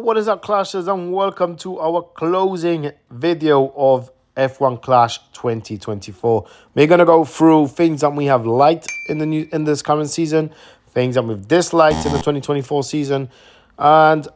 what is up, Clashers, and welcome to our closing video of F1 Clash 2024. We're gonna go through things that we have liked in this current season, things that we've disliked in the 2024 season, and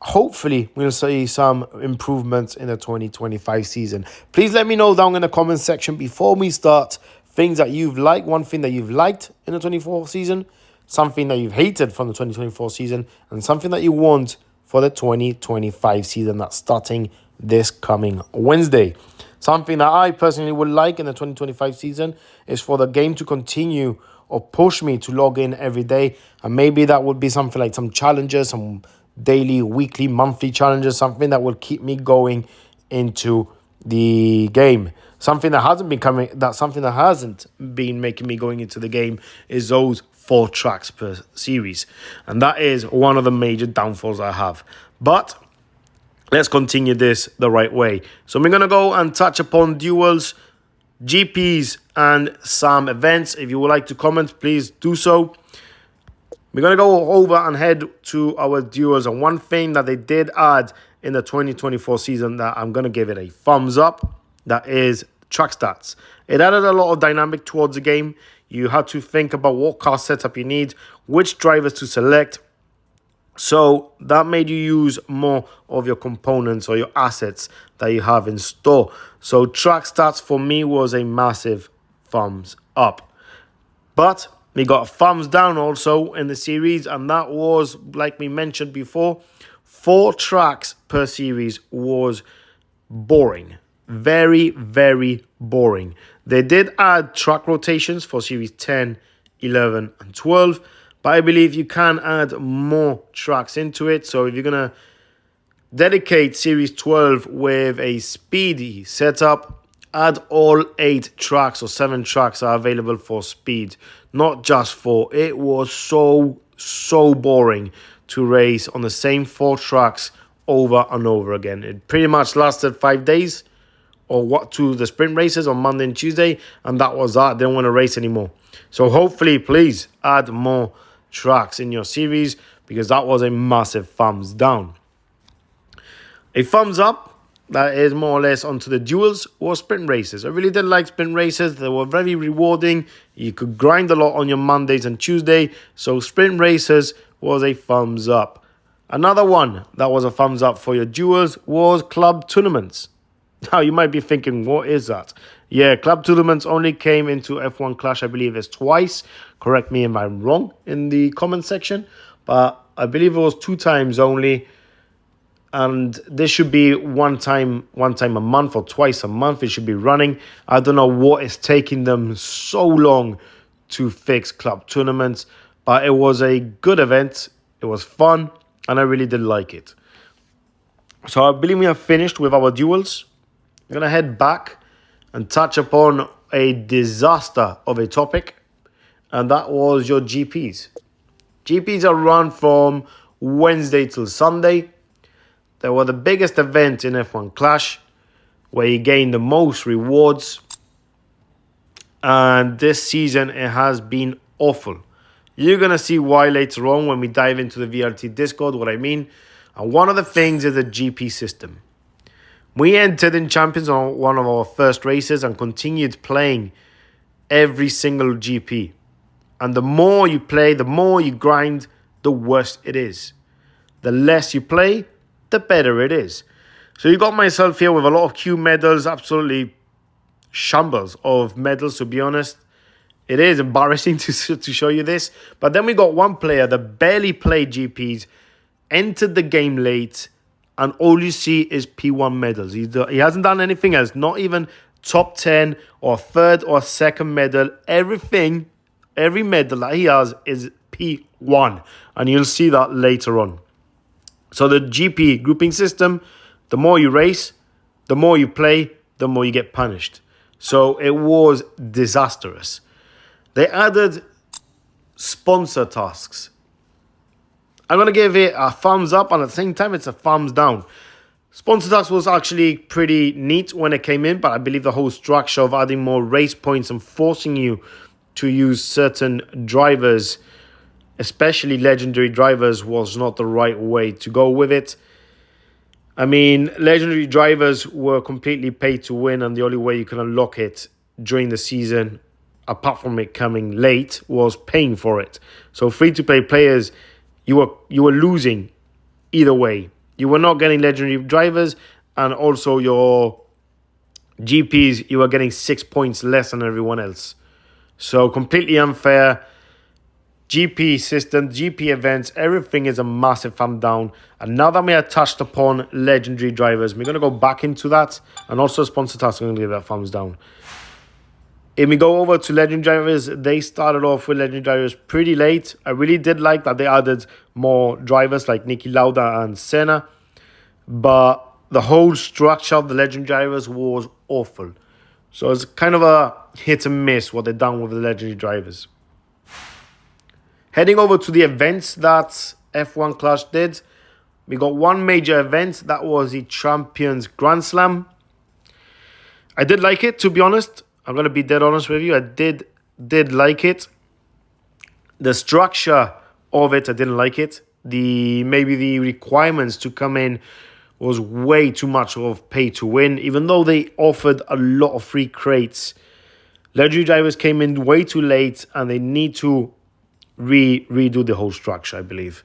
hopefully we'll see some improvements in the 2025 season. Please let me know down in the comment section before we start things that you've liked, one thing that you've liked in the 24 season, something that you've hated from the 2024 season, and something that you want for the 2025 season that's starting this coming Wednesday. Something that I personally would like in the 2025 season is for the game to continue or push me to log in every day. And maybe that would be something like some challenges, some daily, weekly, monthly challenges, something that will keep me going into the game. Something that hasn't been making me going into the game is those 4 tracks per series. And that is one of the major downfalls I have. But let's continue this the right way. So we're going to go and touch upon duels, GPs, and some events. If you would like to comment, please do so. We're going to go over and head to our duels. And one thing that they did add in the 2024 season that I'm going to give it a thumbs up, that is track stats. It added a lot of dynamic towards the game. You had to think about what car setup you need, which drivers to select. So that made you use more of your components or your assets that you have in store. So track stats for me was a massive thumbs up. But we got a thumbs down also in the series, and that was, like we mentioned before, 4 tracks per series was boring. Very, very boring. They did add track rotations for series 10, 11, and 12. But I believe you can add more tracks into it. So if you're going to dedicate series 12 with a speedy setup, add all 8 tracks or 7 tracks are available for speed, not just 4. It was so boring to race on the same 4 tracks over and over again. It pretty much lasted 5 days or what to the sprint races on Monday and Tuesday, and that was that. Didn't want to race anymore. So hopefully, please add more tracks in your series, because that was a massive thumbs down. A thumbs up, that is more or less onto the duels or sprint races. I really did like sprint races. They were very rewarding. You could grind a lot on your Mondays and Tuesday. So sprint races was a thumbs up. Another one that was a thumbs up for your duels was club tournaments. Now, you might be thinking, what is that? Yeah, club tournaments only came into F1 Clash, I believe, as twice. Correct me if I'm wrong in the comment section. But I believe it was 2 times only. And this should be one time a month or twice a month. It should be running. I don't know what is taking them so long to fix club tournaments. But it was a good event. It was fun. And I really did like it. So I believe we have finished with our duels. I'm going to head back and touch upon a disaster of a topic, and that was your GPs. GPs are run from Wednesday till Sunday. They were the biggest event in F1 Clash, where you gain the most rewards, and this season it has been awful. You're going to see why later on when we dive into the VRT Discord, what I mean. And one of the things is the GP system. We entered in Champions on one of our first races and continued playing every single GP. And the more you play, the more you grind, the worse it is. The less you play, the better it is. So you got myself here with a lot of Q medals, absolutely shambles of medals, to be honest. It is embarrassing to show you this. But then we got one player that barely played GPs, entered the game late, and all you see is P1 medals. He hasn't done anything else. Not even top 10 or 3rd or 2nd medal. Every medal that he has is P1. And you'll see that later on. So the GP grouping system, the more you race, the more you play, the more you get punished. So it was disastrous. They added sponsor tasks. I'm going to give it a thumbs up, and at the same time, it's a thumbs down. Sponsor tax was actually pretty neat when it came in, but I believe the whole structure of adding more race points and forcing you to use certain drivers, especially legendary drivers, was not the right way to go with it. I mean, legendary drivers were completely paid to win, and the only way you can unlock it during the season, apart from it coming late, was paying for it. So free-to-play players, you were losing either way. You were not getting legendary drivers, and also your GPs, you were getting 6 points less than everyone else. So completely unfair. GP system, GP events, everything is a massive thumb down. And now that we have touched upon legendary drivers, we're going to go back into that. And also sponsor tasks, I'm going to give that thumbs down. If we go over to legendary drivers, they started off with legendary drivers pretty late. I really did like that they added more drivers like Niki Lauda and Senna. But the whole structure of the legendary drivers was awful. So it's kind of a hit and miss what they've done with the legendary drivers. Heading over to the events that F1 Clash did, we got one major event. That was the Champions Grand Slam. I did like it, to be honest. I'm going to be dead honest with you. I did like it. The structure of it, I didn't like it. Maybe the requirements to come in was way too much of pay to win, even though they offered a lot of free crates. Legendary drivers came in way too late, and they need to redo the whole structure, I believe.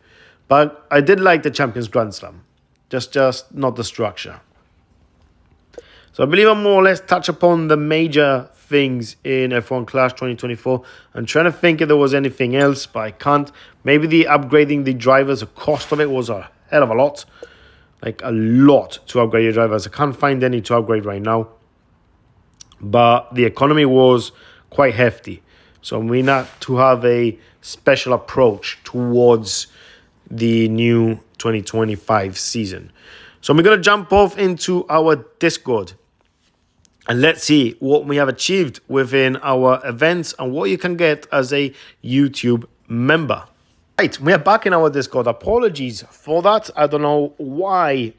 But I did like the Champions Grand Slam, just not the structure. So I believe I more or less touch upon the major things in F1 Clash 2024. I'm trying to think if there was anything else, but I can't. Maybe the upgrading the drivers, the cost of it was a hell of a lot. Like a lot to upgrade your drivers. I can't find any to upgrade right now. But the economy was quite hefty. So we need to have a special approach towards the new 2025 season. So we're going to jump off into our Discord. And let's see what we have achieved within our events and what you can get as a YouTube member. Right, we are back in our Discord. Apologies for that. I don't know why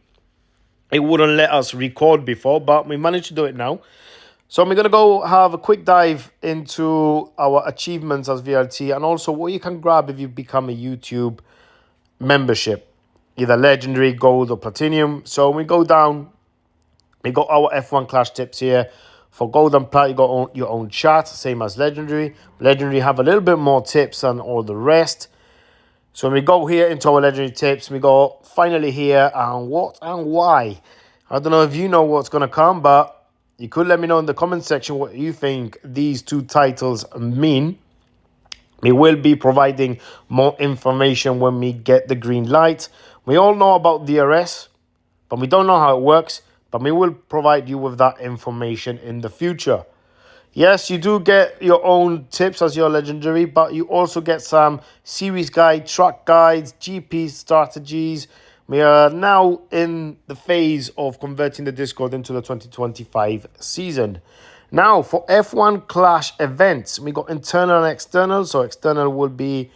it wouldn't let us record before, but we managed to do it now. So we're going to go have a quick dive into our achievements as VRT and also what you can grab if you become a YouTube membership, either Legendary, Gold or Platinum. So we go down, we got our F1 Clash tips here. For Gold and Plat, you got your own chat, same as Legendary. Legendary have a little bit more tips than all the rest. So when we go here into our Legendary tips, we go finally here and what and why. I don't know if you know what's going to come, but you could let me know in the comment section what you think these two titles mean. We will be providing more information when we get the green light. We all know about DRS, but we don't know how it works. But we will provide you with that information in the future. Yes, you do get your own tips as your Legendary, but you also get some series guide, track guides, GP strategies. We are now in the phase of converting the Discord into the 2025 season. Now, for F1 Clash events, we got internal and external. So external will be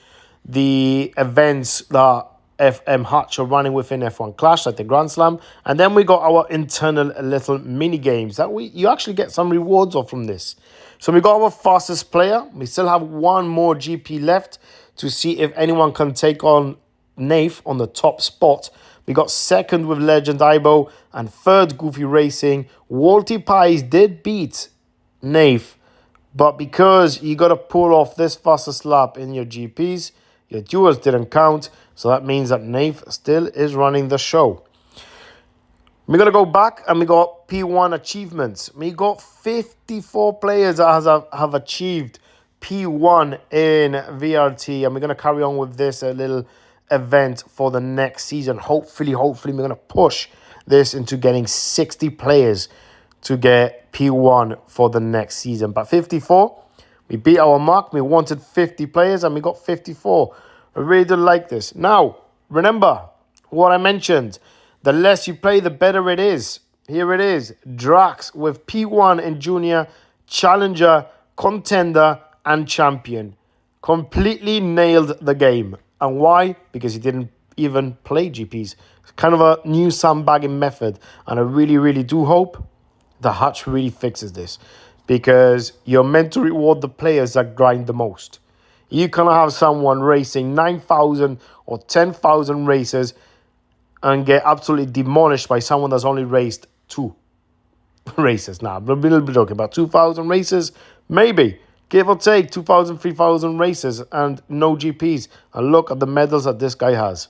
the events that FM Hutch are running within F1 Clash, like the Grand Slam. And then we got our internal little mini games that you actually get some rewards off from this. So we got our fastest player. We still have one more GP left to see if anyone can take on Nath on the top spot. We got second with Legend Ibo and third Goofy Racing. Walty Pies did beat Nath, but because you got to pull off this fastest lap in your GPs, your duels didn't count. So that means that Nath still is running the show. We're going to go back and we got P1 achievements. We got 54 players that have achieved P1 in VRT. And we're going to carry on with this little event for the next season. Hopefully, we're going to push this into getting 60 players to get P1 for the next season. But 54, we beat our mark. We wanted 50 players and we got 54. I really do like this. Now, remember what I mentioned. The less you play, the better it is. Here it is. Drax with P1 in Junior, Challenger, Contender, and Champion. Completely nailed the game. And why? Because he didn't even play GPs. It's kind of a new sandbagging method. And I really, really do hope the Hutch really fixes this. Because you're meant to reward the players that grind the most. You cannot have someone racing 9,000 or 10,000 races and get absolutely demolished by someone that's only raced 2 races. Now, I'm a little bit joking. About 2,000 races, maybe. Give or take 2,000, 3,000 races and no GPs. And look at the medals that this guy has.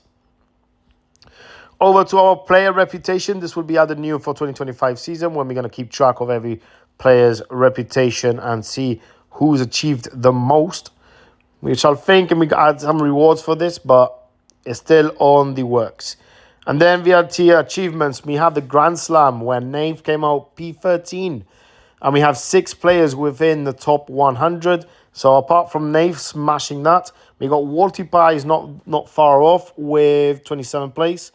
Over to our player reputation. This will be added new for 2025 season when we're going to keep track of every player's reputation and see who's achieved the most. We shall think and we add some rewards for this, but it's still on the works. And then VRT achievements. We have the Grand Slam where Nave came out P13. And we have 6 players within the top 100. So apart from Nave smashing that, we got Walty Pie is not far off with 27th place.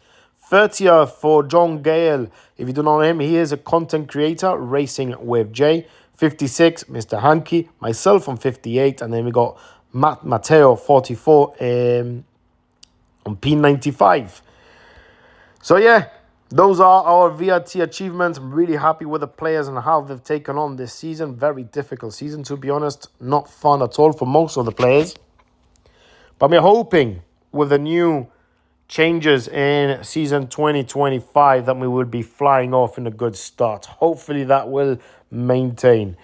30th for John Gale. If you don't know him, he is a content creator racing with Jay. 56, Mr. Hanky. Myself on 58. And then we got Matteo 44 on P95. So yeah, those are our VRT achievements. I'm really happy with the players and how they've taken on this season. Very difficult season, to be honest. Not fun at all for most of the players. But we're hoping with the new changes in season 2025 that we will be flying off in a good start. Hopefully that will maintain.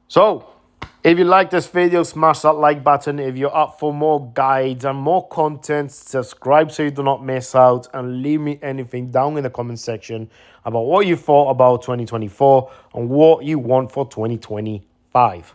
So, if you like this video, smash that like button. If you're up for more guides and more content, subscribe so you do not miss out. And leave me anything down in the comment section about what you thought about 2024 and what you want for 2025.